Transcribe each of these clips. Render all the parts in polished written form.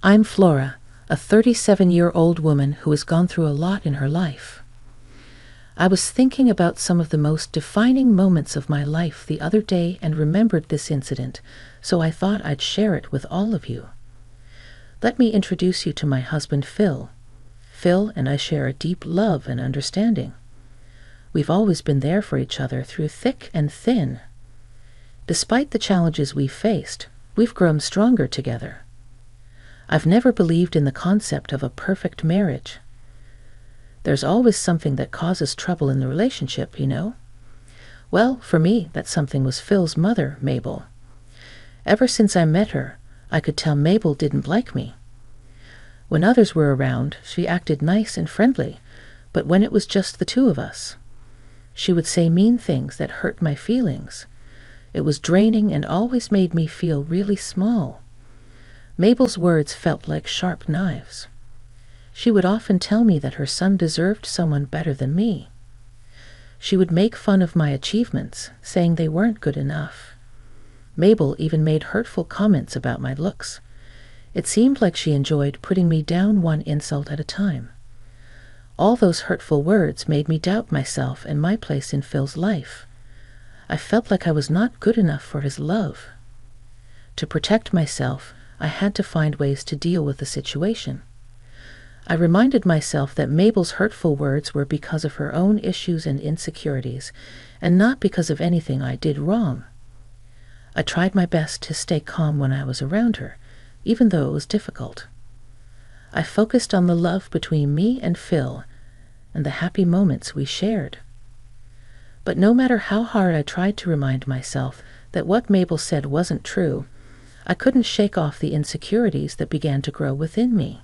I'm Flora, a 37-year-old woman who has gone through a lot in her life. I was thinking about some of the most defining moments of my life the other day and remembered this incident, so I thought I'd share it with all of you. Let me introduce you to my husband, Phil. Phil and I share a deep love and understanding. We've always been there for each other through thick and thin. Despite the challenges we've faced, we've grown stronger together. I've never believed in the concept of a perfect marriage. There's always something that causes trouble in the relationship, you know? Well, for me, that something was Phil's mother, Mabel. Ever since I met her, I could tell Mabel didn't like me. When others were around, she acted nice and friendly, but when it was just the two of us, she would say mean things that hurt my feelings. It was draining and always made me feel really small. Mabel's words felt like sharp knives. She would often tell me that her son deserved someone better than me. She would make fun of my achievements, saying they weren't good enough. Mabel even made hurtful comments about my looks. It seemed like she enjoyed putting me down one insult at a time. All those hurtful words made me doubt myself and my place in Phil's life. I felt like I was not good enough for his love. To protect myself, I had to find ways to deal with the situation. I reminded myself that Mabel's hurtful words were because of her own issues and insecurities, and not because of anything I did wrong. I tried my best to stay calm when I was around her, even though it was difficult. I focused on the love between me and Phil, and the happy moments we shared. But no matter how hard I tried to remind myself that what Mabel said wasn't true, I couldn't shake off the insecurities that began to grow within me.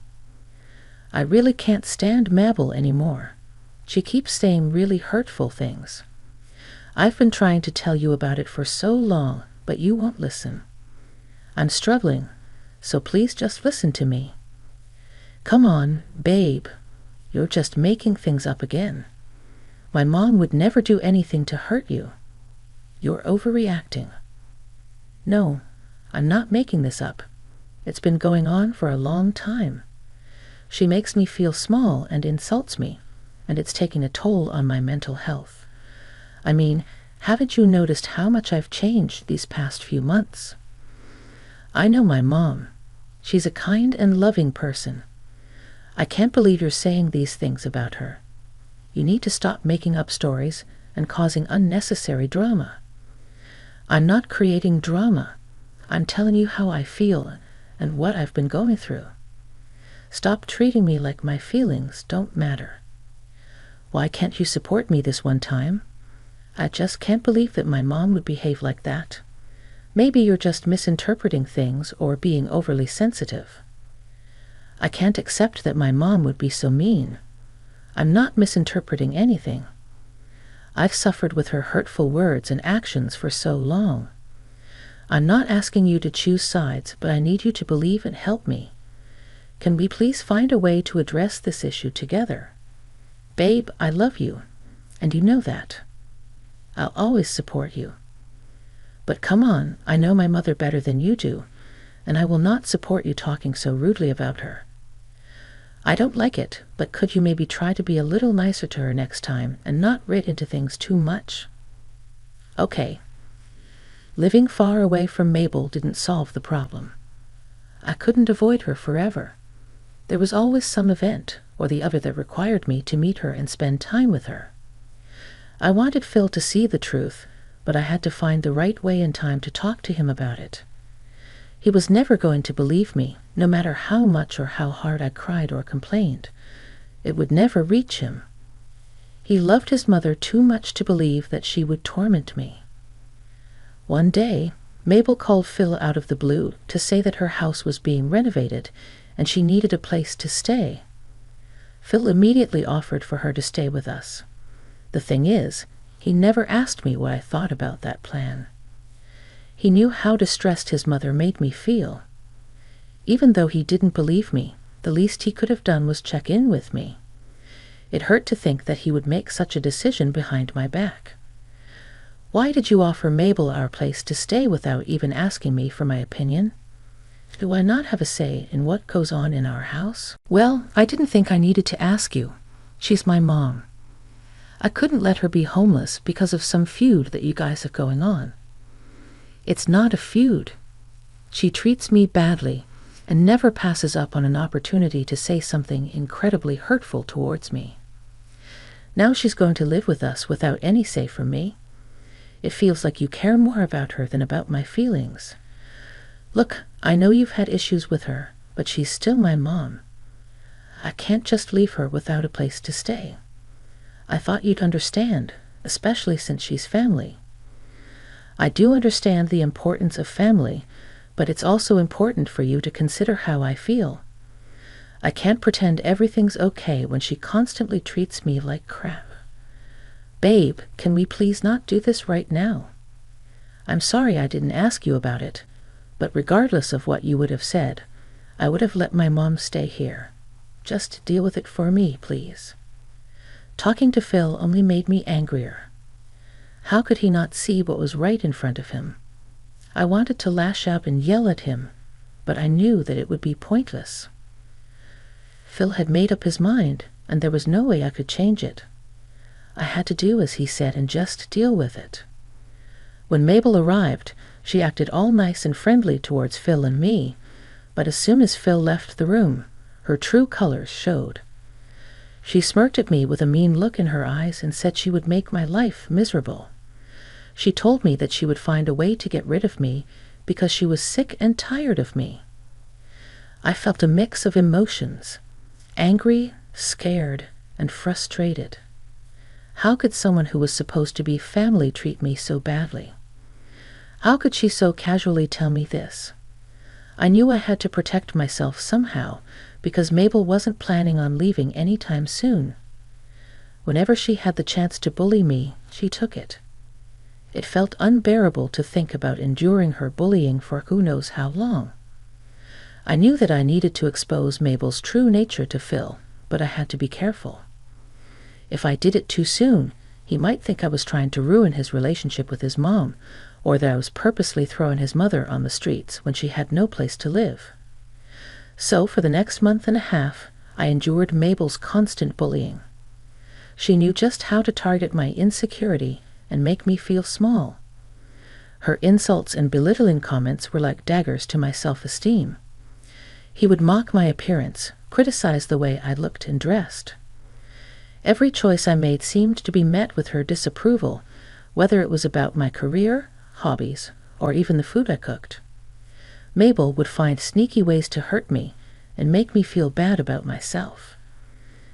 I really can't stand Mabel anymore. She keeps saying really hurtful things. I've been trying to tell you about it for so long, but you won't listen. I'm struggling, so please just listen to me. Come on, babe. You're just making things up again. My mom would never do anything to hurt you. You're overreacting. No, I'm not making this up. It's been going on for a long time. She makes me feel small and insults me, and it's taking a toll on my mental health. I mean, haven't you noticed how much I've changed these past few months? I know my mom. She's a kind and loving person. I can't believe you're saying these things about her. You need to stop making up stories and causing unnecessary drama. I'm not creating drama. I'm telling you how I feel and what I've been going through. Stop treating me like my feelings don't matter. Why can't you support me this one time? I just can't believe that my mom would behave like that. Maybe you're just misinterpreting things or being overly sensitive. I can't accept that my mom would be so mean. I'm not misinterpreting anything. I've suffered with her hurtful words and actions for so long. I'm not asking you to choose sides, but I need you to believe and help me. Can we please find a way to address this issue together? Babe, I love you, and you know that. I'll always support you. But come on, I know my mother better than you do, and I will not support you talking so rudely about her. I don't like it, but could you maybe try to be a little nicer to her next time and not read into things too much? Okay. Living far away from Mabel didn't solve the problem. I couldn't avoid her forever. There was always some event or the other that required me to meet her and spend time with her. I wanted Phil to see the truth, but I had to find the right way and time to talk to him about it. He was never going to believe me, no matter how much or how hard I cried or complained. It would never reach him. He loved his mother too much to believe that she would torment me. One day, Mabel called Phil out of the blue to say that her house was being renovated and she needed a place to stay. Phil immediately offered for her to stay with us. The thing is, he never asked me what I thought about that plan. He knew how distressed his mother made me feel. Even though he didn't believe me, the least he could have done was check in with me. It hurt to think that he would make such a decision behind my back. Why did you offer Mabel our place to stay without even asking me for my opinion? Do I not have a say in what goes on in our house? Well, I didn't think I needed to ask you. She's my mom. I couldn't let her be homeless because of some feud that you guys have going on. It's not a feud. She treats me badly and never passes up on an opportunity to say something incredibly hurtful towards me. Now she's going to live with us without any say from me. It feels like you care more about her than about my feelings. Look, I know you've had issues with her, but she's still my mom. I can't just leave her without a place to stay. I thought you'd understand, especially since she's family. I do understand the importance of family, but it's also important for you to consider how I feel. I can't pretend everything's okay when she constantly treats me like crap. Babe, can we please not do this right now? I'm sorry I didn't ask you about it, but regardless of what you would have said, I would have let my mom stay here. Just deal with it for me, please. Talking to Phil only made me angrier. How could he not see what was right in front of him? I wanted to lash out and yell at him, but I knew that it would be pointless. Phil had made up his mind, and there was no way I could change it. I had to do as he said and just deal with it. When Mabel arrived, she acted all nice and friendly towards Phil and me, but as soon as Phil left the room, her true colors showed. She smirked at me with a mean look in her eyes and said she would make my life miserable. She told me that she would find a way to get rid of me because she was sick and tired of me. I felt a mix of emotions: angry, scared, and frustrated. How could someone who was supposed to be family treat me so badly? How could she so casually tell me this? I knew I had to protect myself somehow because Mabel wasn't planning on leaving any time soon. Whenever she had the chance to bully me, she took it. It felt unbearable to think about enduring her bullying for who knows how long. I knew that I needed to expose Mabel's true nature to Phil, but I had to be careful. If I did it too soon, he might think I was trying to ruin his relationship with his mom, or that I was purposely throwing his mother on the streets when she had no place to live. So for the next month and a half, I endured Mabel's constant bullying. She knew just how to target my insecurity and make me feel small. Her insults and belittling comments were like daggers to my self-esteem. He would mock my appearance, criticize the way I looked and dressed. Every choice I made seemed to be met with her disapproval, whether it was about my career, hobbies, or even the food I cooked. Mabel would find sneaky ways to hurt me and make me feel bad about myself.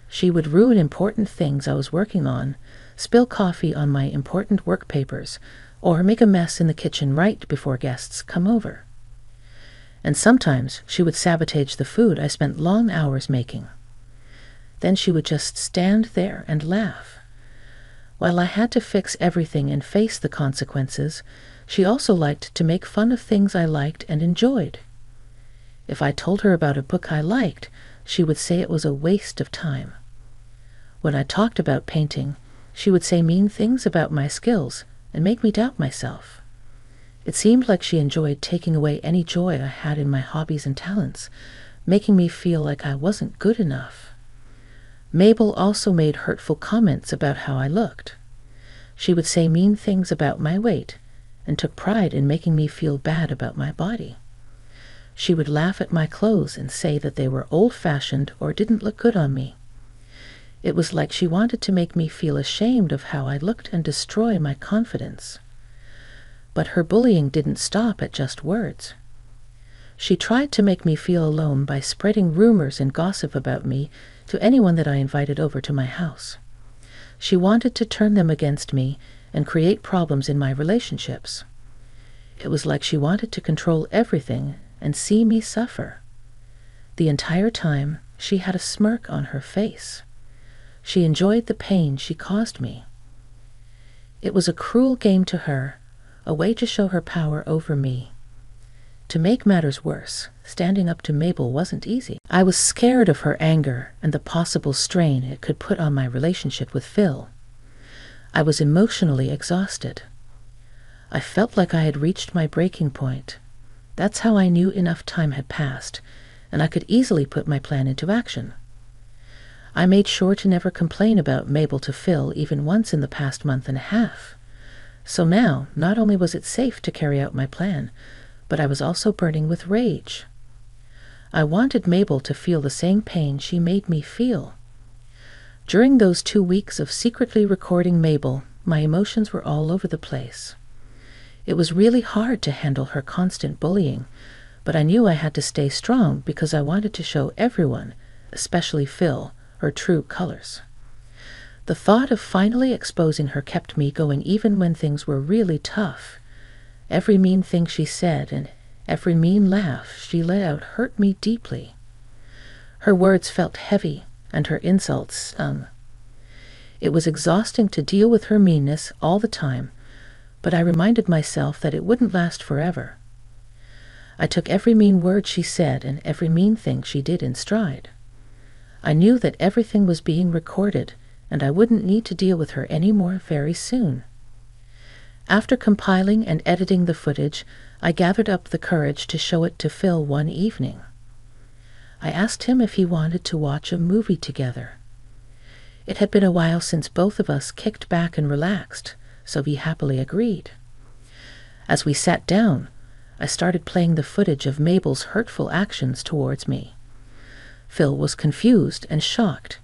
She would ruin important things I was working on, spill coffee on my important work papers, or make a mess in the kitchen right before guests come over. And sometimes she would sabotage the food I spent long hours making. Then she would just stand there and laugh. While I had to fix everything and face the consequences, she also liked to make fun of things I liked and enjoyed. If I told her about a book I liked, she would say it was a waste of time. When I talked about painting, she would say mean things about my skills and make me doubt myself. It seemed like she enjoyed taking away any joy I had in my hobbies and talents, making me feel like I wasn't good enough. Mabel also made hurtful comments about how I looked. She would say mean things about my weight and took pride in making me feel bad about my body. She would laugh at my clothes and say that they were old-fashioned or didn't look good on me. It was like she wanted to make me feel ashamed of how I looked and destroy my confidence. But her bullying didn't stop at just words. She tried to make me feel alone by spreading rumors and gossip about me to anyone that I invited over to my house. She wanted to turn them against me and create problems in my relationships. It was like she wanted to control everything and see me suffer. The entire time, she had a smirk on her face. She enjoyed the pain she caused me. It was a cruel game to her, a way to show her power over me. To make matters worse, standing up to Mabel wasn't easy. I was scared of her anger and the possible strain it could put on my relationship with Phil. I was emotionally exhausted. I felt like I had reached my breaking point. That's how I knew enough time had passed, and I could easily put my plan into action. I made sure to never complain about Mabel to Phil even once in the past month and a half. So now, not only was it safe to carry out my plan, but I was also burning with rage. I wanted Mabel to feel the same pain she made me feel. During those 2 weeks of secretly recording Mabel, my emotions were all over the place. It was really hard to handle her constant bullying, but I knew I had to stay strong because I wanted to show everyone, especially Phil, her true colors. The thought of finally exposing her kept me going even when things were really tough. Every mean thing she said and every mean laugh she let out hurt me deeply. Her words felt heavy, and her insults stung. It was exhausting to deal with her meanness all the time, but I reminded myself that it wouldn't last forever. I took every mean word she said and every mean thing she did in stride. I knew that everything was being recorded, and I wouldn't need to deal with her anymore very soon. After compiling and editing the footage, I gathered up the courage to show it to Phil one evening. I asked him if he wanted to watch a movie together. It had been a while since both of us kicked back and relaxed, so he happily agreed. As we sat down, I started playing the footage of Mabel's hurtful actions towards me. Phil was confused and shocked.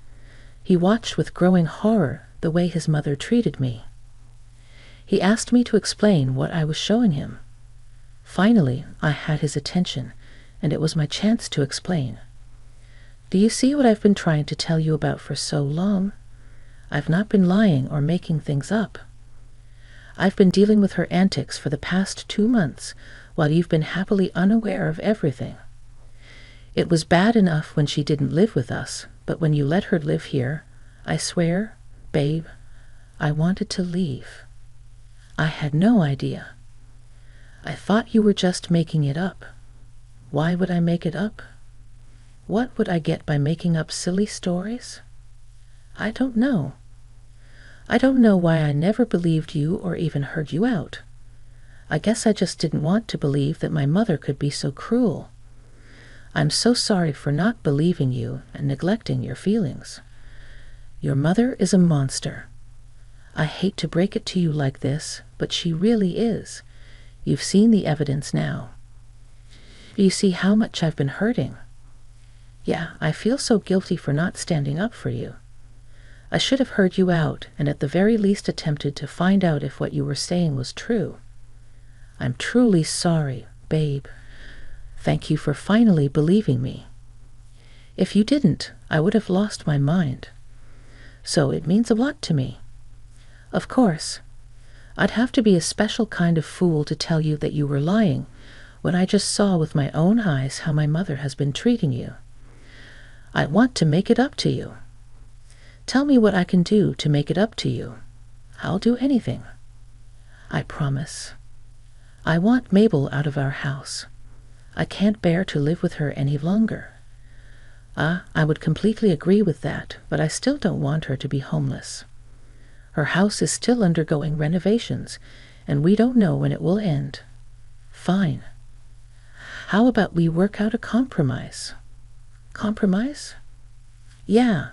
He watched with growing horror the way his mother treated me. He asked me to explain what I was showing him. Finally, I had his attention, and it was my chance to explain. Do you see what I've been trying to tell you about for so long? I've not been lying or making things up. I've been dealing with her antics for the past 2 months, while you've been happily unaware of everything. It was bad enough when she didn't live with us, but when you let her live here, I swear, babe, I wanted to leave. I had no idea. I thought you were just making it up. Why would I make it up? What would I get by making up silly stories? I don't know. I don't know why I never believed you or even heard you out. I guess I just didn't want to believe that my mother could be so cruel. I'm so sorry for not believing you and neglecting your feelings. Your mother is a monster. I hate to break it to you like this, but she really is. You've seen the evidence now. You see how much I've been hurting. Yeah, I feel so guilty for not standing up for you. I should have heard you out and at the very least attempted to find out if what you were saying was true. I'm truly sorry, babe. Thank you for finally believing me. If you didn't, I would have lost my mind. So it means a lot to me. Of course, I'd have to be a special kind of fool to tell you that you were lying when I just saw with my own eyes how my mother has been treating you. I want to make it up to you. Tell me what I can do to make it up to you. I'll do anything. I promise. I want Mabel out of our house. I can't bear to live with her any longer. I would completely agree with that, but I still don't want her to be homeless. Her house is still undergoing renovations, and we don't know when it will end. Fine. How about we work out a compromise? Compromise? Yeah.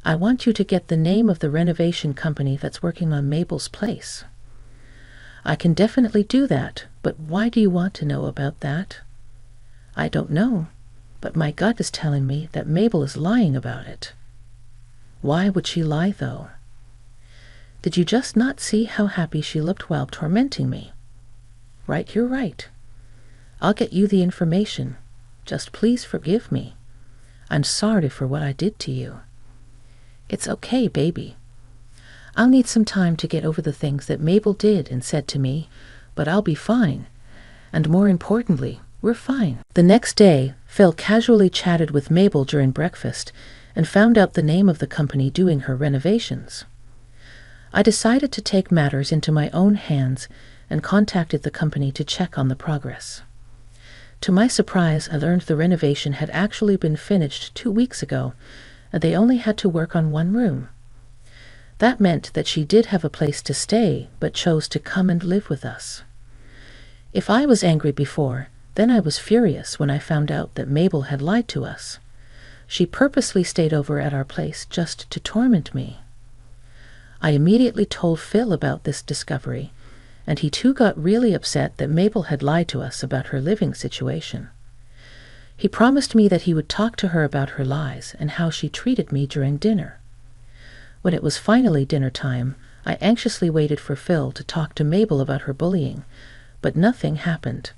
I want you to get the name of the renovation company that's working on Mabel's place. I can definitely do that, but why do you want to know about that? I don't know, but my gut is telling me that Mabel is lying about it. Why would she lie, though? Did you just not see how happy she looked while tormenting me? Right, you're right. I'll get you the information. Just please forgive me. I'm sorry for what I did to you. It's okay, baby. I'll need some time to get over the things that Mabel did and said to me, but I'll be fine. And more importantly, we're fine. The next day, Phil casually chatted with Mabel during breakfast and found out the name of the company doing her renovations. I decided to take matters into my own hands and contacted the company to check on the progress. To my surprise, I learned the renovation had actually been finished 2 weeks ago, and they only had to work on 1 room. That meant that she did have a place to stay, but chose to come and live with us. If I was angry before, Then I was furious when I found out that Mabel had lied to us. She purposely stayed over at our place just to torment me. I immediately told Phil about this discovery, and he too got really upset that Mabel had lied to us about her living situation. He promised me that he would talk to her about her lies and how she treated me during dinner. When it was finally dinner time, I anxiously waited for Phil to talk to Mabel about her bullying, but nothing happened.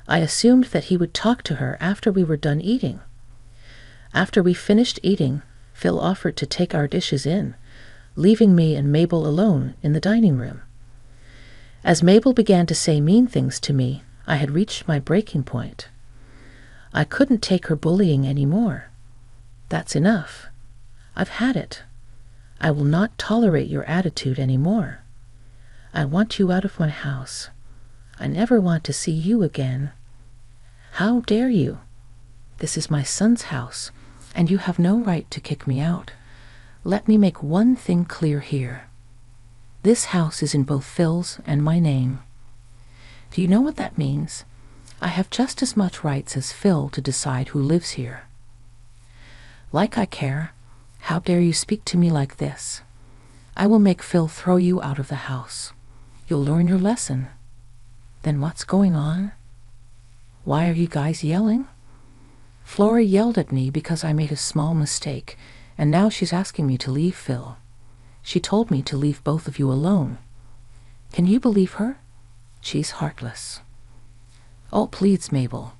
I assumed that he would talk to her after we were done eating. After we finished eating, Phil offered to take our dishes in, leaving me and Mabel alone in the dining room. As Mabel began to say mean things to me, I had reached my breaking point. I couldn't take her bullying anymore. That's enough. I've had it. I will not tolerate your attitude anymore. I want you out of my house. I never want to see you again. How dare you? This is my son's house, and you have no right to kick me out. Let me make one thing clear here. This house is in both Phil's and my name. Do you know what that means? I have just as much rights as Phil to decide who lives here. Like I care. How dare you speak to me like this? I will make Phil throw you out of the house. You'll learn your lesson. Then what's going on? Why are you guys yelling? Flora yelled at me because I made a small mistake, and now she's asking me to leave Phil. She told me to leave both of you alone. Can you believe her? She's heartless. Oh, please, Mabel.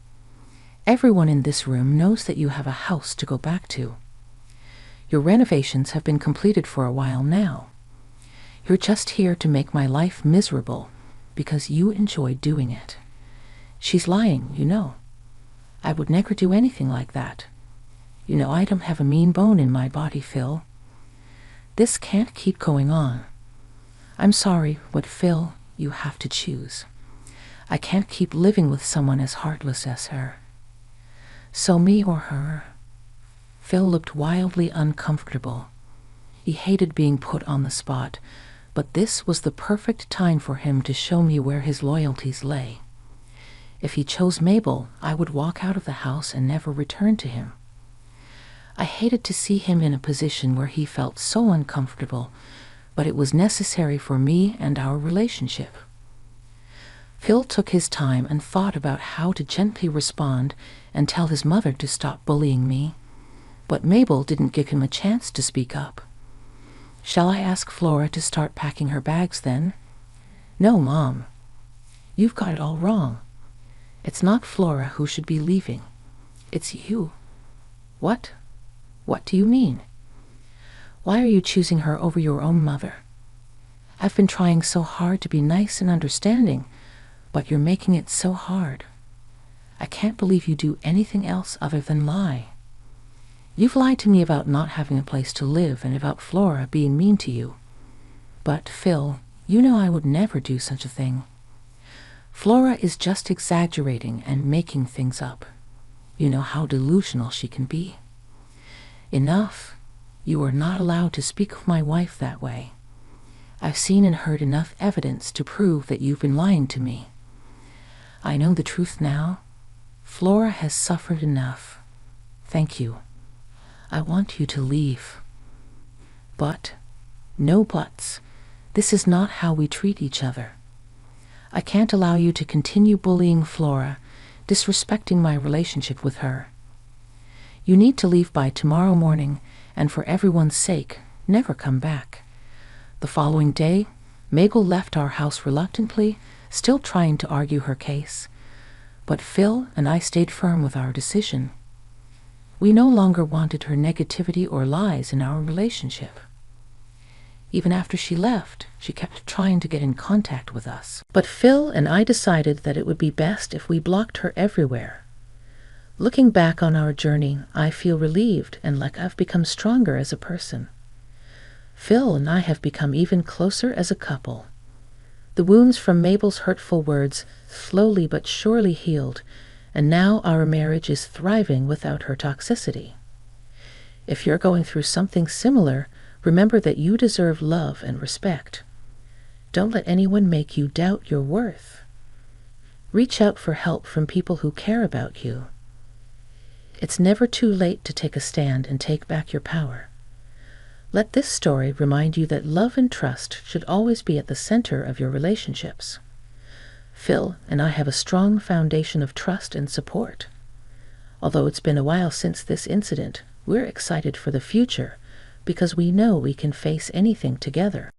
Everyone in this room knows that you have a house to go back to. Your renovations have been completed for a while now. You're just here to make my life miserable because you enjoy doing it. She's lying, you know. I would never do anything like that. You know I don't have a mean bone in my body, Phil. This can't keep going on. I'm sorry, but Phil, you have to choose. I can't keep living with someone as heartless as her. So me or her? Phil looked wildly uncomfortable. He hated being put on the spot, but this was the perfect time for him to show me where his loyalties lay. If he chose Mabel, I would walk out of the house and never return to him. I hated to see him in a position where he felt so uncomfortable, but it was necessary for me and our relationship. Phil took his time and thought about how to gently respond and tell his mother to stop bullying me, but Mabel didn't give him a chance to speak up. Shall I ask Flora to start packing her bags then? No, Mom. You've got it all wrong. It's not Flora who should be leaving. It's you. What? What do you mean? Why are you choosing her over your own mother? I've been trying so hard to be nice and understanding, but you're making it so hard. I can't believe you do anything else other than lie. You've lied to me about not having a place to live and about Flora being mean to you. But, Phil, you know I would never do such a thing. Flora is just exaggerating and making things up. You know how delusional she can be. Enough. You are not allowed to speak of my wife that way. I've seen and heard enough evidence to prove that you've been lying to me. I know the truth now. Flora has suffered enough. Thank you. I want you to leave. But, no buts. This is not how we treat each other. I can't allow you to continue bullying Flora, disrespecting my relationship with her. You need to leave by tomorrow morning, and for everyone's sake, never come back. The following day, Mabel left our house reluctantly, still trying to argue her case. But Phil and I stayed firm with our decision. We no longer wanted her negativity or lies in our relationship. Even after she left, she kept trying to get in contact with us. But Phil and I decided that it would be best if we blocked her everywhere. Looking back on our journey, I feel relieved and like I've become stronger as a person. Phil and I have become even closer as a couple. The wounds from Mabel's hurtful words slowly but surely healed, and now our marriage is thriving without her toxicity. If you're going through something similar, remember that you deserve love and respect. Don't let anyone make you doubt your worth. Reach out for help from people who care about you. It's never too late to take a stand and take back your power. Let this story remind you that love and trust should always be at the center of your relationships. Phil and I have a strong foundation of trust and support. Although it's been a while since this incident, we're excited for the future because we know we can face anything together.